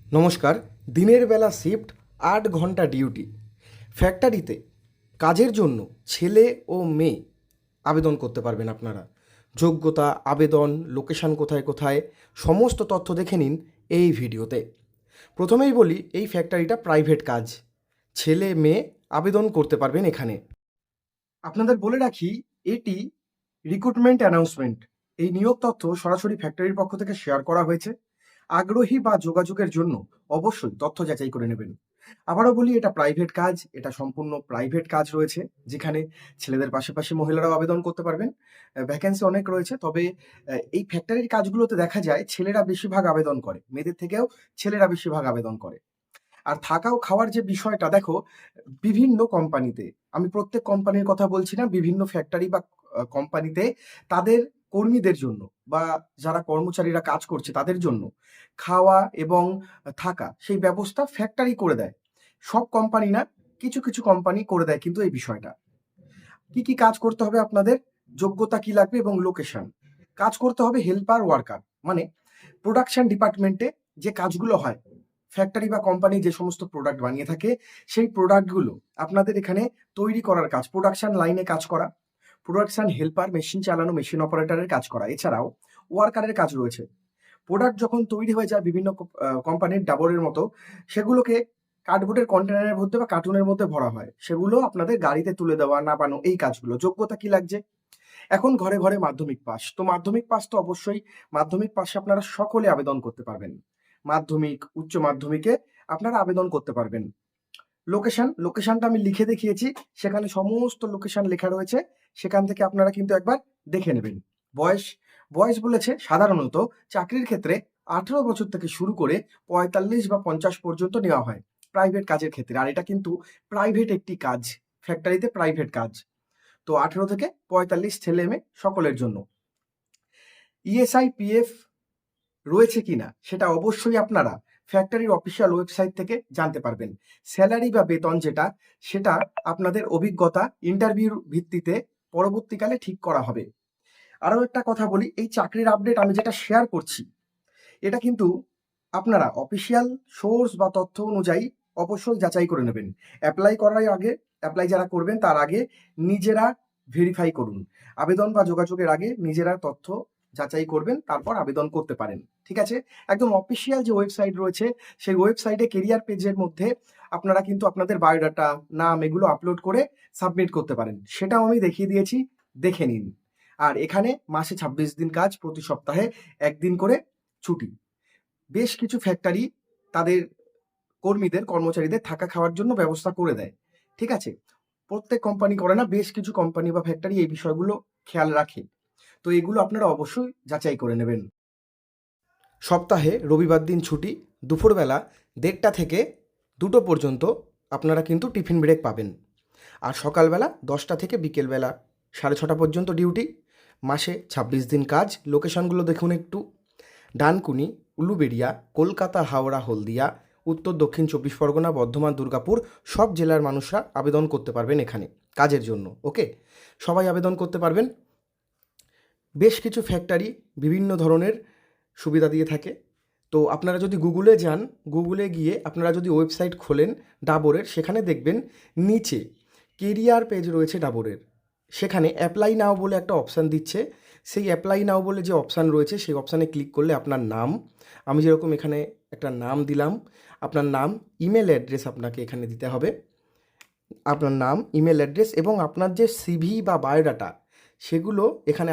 নমস্কার। দিনের বেলা শিফট, 8 ঘন্টা ডিউটি। ফ্যাক্টরিতে কাজের জন্য ছেলে ও মেয়ে আবেদন করতে পারবেন আপনারা। যোগ্যতা, আবেদন, লোকেশান কোথায় কোথায় সমস্ত তথ্য দেখে নিন এই ভিডিওতে। প্রথমেই বলি, এই ফ্যাক্টরিটা প্রাইভেট কাজ। ছেলে মেয়ে আবেদন করতে পারবেন এখানে। আপনাদের বলে রাখি, এটি রিক্রুটমেন্ট অ্যানাউন্সমেন্ট। এই নিয়োগ তথ্য সরাসরি ফ্যাক্টরির পক্ষ থেকে শেয়ার করা হয়েছে। আগ্রহী বা যোগাযোগের জন্য অবশ্যই তথ্য যাচাই করে নেবেন। আবারও বলি, এটা প্রাইভেট কাজ, এটা সম্পূর্ণ প্রাইভেট কাজ রয়েছে, যেখানে ছেলেদের পাশাপাশি মহিলারাও আবেদন করতে পারবেন। ভ্যাকেন্সি অনেক রয়েছে, তবে এই ফ্যাক্টরির কাজগুলোতে দেখা যায় ছেলেরা বেশিরভাগ আবেদন করে, মেয়েদের থেকেও ছেলেরা বেশিরভাগ আবেদন করে। আর থাকা ও খাওয়ার যে বিষয়টা দেখো, বিভিন্ন কোম্পানিতে, আমি প্রত্যেক কোম্পানির কথা বলছি না, বিভিন্ন ফ্যাক্টরি বা কোম্পানিতে তাদের কর্মীদের জন্য বা যারা কর্মচারীরা কাজ করছে তাদের জন্য খাওয়া এবং থাকা সেই ব্যবস্থা ফ্যাক্টরি করে দেয়। সব কোম্পানি না, কিছু কিছু কোম্পানি করে দেয় কিন্তু এই বিষয়টা। কি কি কাজ করতে হবে আপনাদের, যোগ্যতা কি লাগবে এবং লোকেশন। কাজ করতে হবে হেল্পার ওয়ার্কার, মানে প্রোডাকশন ডিপার্টমেন্টে যে কাজগুলো হয়, ফ্যাক্টরি বা কোম্পানি যে সমস্ত প্রোডাক্ট বানিয়ে থাকে সেই প্রোডাক্টগুলো আপনাদের এখানে তৈরি করার কাজ, প্রোডাকশন লাইনে কাজ করা, প্রোডাকশন হেল্পার, মেশিন চালানো, মেশিন অপারেটরের কাজ করা। এছাড়াও ওয়ার্কারের কাজ রয়েছে। প্রোডাক্ট যখন তৈরি হয়ে যায় বিভিন্ন কোম্পানির ডাবরের মতো, সেগুলোকে কার্ডবোর্ডের কন্টেনারের মধ্যে বা কার্টুনের মধ্যে ভরা হয়, সেগুলো আপনাদের গাড়িতে তুলে দেওয়া, নামানো, এই কাজগুলো। যোগ্যতা কি লাগছে? এখন ঘরে ঘরে মাধ্যমিক পাস, তো মাধ্যমিক পাস তো অবশ্যই, মাধ্যমিক পাশে আপনারা সকলে আবেদন করতে পারবেন। মাধ্যমিক, উচ্চ মাধ্যমিকে আপনারা আবেদন করতে পারবেন। লোকেশনটা আমি লিখে দেখিয়েছি, সেখানে সমস্ত লোকেশন লেখা রয়েছে, সেখান থেকে আপনারা কিন্তু একবার দেখে নেবেন। বয়স বয়স বলেছে সাধারণত চাকরির ক্ষেত্রে 18 বছর থেকে শুরু করে 45 বা 50 পর্যন্ত নেওয়া হয় প্রাইভেট কাজের ক্ষেত্রে। আর এটা কিন্তু প্রাইভেট একটি কাজ, ফ্যাক্টরিতে প্রাইভেট কাজ। তো 18 থেকে 45 ছেলে মেয়ে সকলের জন্য। ইএসআই পিএফ রয়েছে কিনা সেটা অবশ্যই আপনারা ফ্যাক্টরির অফিসিয়াল ওয়েবসাইট থেকে জানতে পারবেন। স্যালারি বা বেতন যেটা, সেটা আপনাদের অভিজ্ঞতা, ইন্টারভিউর ভিত্তিতে পরবর্তীকালে ঠিক করা হবে। আরও একটা কথা বলি, এই চাকরির আপডেট আমি যেটা শেয়ার করছি, এটা কিন্তু আপনারা অফিসিয়াল সোর্স বা তথ্য অনুযায়ী অবশ্যই যাচাই করে নেবেন। অ্যাপ্লাই যারা করবেন তার আগে নিজেরা ভেরিফাই করুন। আবেদন বা যোগাযোগের আগে নিজেরা তথ্য যাচাই করবেন, তারপর আবেদন করতে পারেন। ঠিক আছে? একদম অফিসিয়াল যে ওয়েবসাইট রয়েছে, সেই ওয়েবসাইটে কেরিয়ার পেজের মধ্যে আপনারা কিন্তু আপনাদের বায়োডাটা, নাম, এগুলো আপলোড করে সাবমিট করতে পারেন। সেটাও আমি দেখিয়ে দিয়েছি, দেখে নিন। আর এখানে মাসে 26 দিন কাজ, প্রতি সপ্তাহে 1 দিন করে ছুটি। বেশ কিছু ফ্যাক্টরি তাদের কর্মচারীদের থাকা খাওয়ার জন্য ব্যবস্থা করে দেয়। ঠিক আছে? প্রত্যেক কোম্পানি করে না, বেশ কিছু কোম্পানি বা ফ্যাক্টরি এই বিষয়গুলো খেয়াল রাখে। তো এগুলো আপনারা অবশ্যই যাচাই করে নেবেন। সপ্তাহে রবিবার দিন ছুটি। দুপুরবেলা 1:30 থেকে 2টো পর্যন্ত আপনারা কিন্তু টিফিন ব্রেক পাবেন। আর সকালবেলা 10টা থেকে বিকেলবেলা 6:30 পর্যন্ত ডিউটি। মাসে 26 দিন কাজ। লোকেশনগুলো দেখুন একটু। ডানকুনি, উলুবেড়িয়া, কলকাতা, হাওড়া, হলদিয়া, উত্তর দক্ষিণ 24 পরগনা, বর্ধমান, দুর্গাপুর, সব জেলার মানুষরা আবেদন করতে পারবেন এখানে কাজের জন্য। ওকে, সবাই আবেদন করতে পারবেন। বেশ কিছু ফ্যাক্টরি বিভিন্ন ধরনের সুবিধা দিয়ে থাকে। তো আপনারা যদি গুগলে যান, গুগলে গিয়ে আপনারা যদি ওয়েবসাইট খোলেন ডাবরের, সেখানে দেখবেন নিচে কেরিয়ার পেজ রয়েছে ডাবরের। সেখানে অ্যাপ্লাই নাও বলে একটা অপশান দিচ্ছে। সেই অ্যাপ্লাই নাও বলে যে অপশান রয়েছে, সেই অপশানে ক্লিক করলে আপনার নাম, আমি যেরকম এখানে একটা নাম দিলাম, আপনার নাম, ইমেল অ্যাড্রেস আপনাকে এখানে দিতে হবে। আপনার নাম, ইমেল অ্যাড্রেস এবং আপনার যে সিভি বা বায়োডাটা, সেগুলো এখানে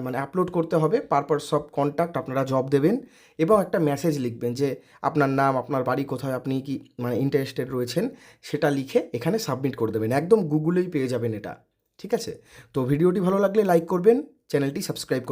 মানে আপলোড করতে হবে। পারপাস অফ কন্ট্যাক্ট আপনারা জব দেবেন এবং একটা মেসেজ লিখবেন যে আপনার নাম, আপনার বাড়ি কোথায়, আপনি কি মানে ইন্টারেস্টেড রয়েছেন, সেটা লিখে এখানে সাবমিট করে দেবেন। একদম গুগলেই পেয়ে যাবেন এটা। ঠিক আছে? তো ভিডিওটি ভালো লাগলে লাইক করবেন, চ্যানেলটি সাবস্ক্রাইব করবেন।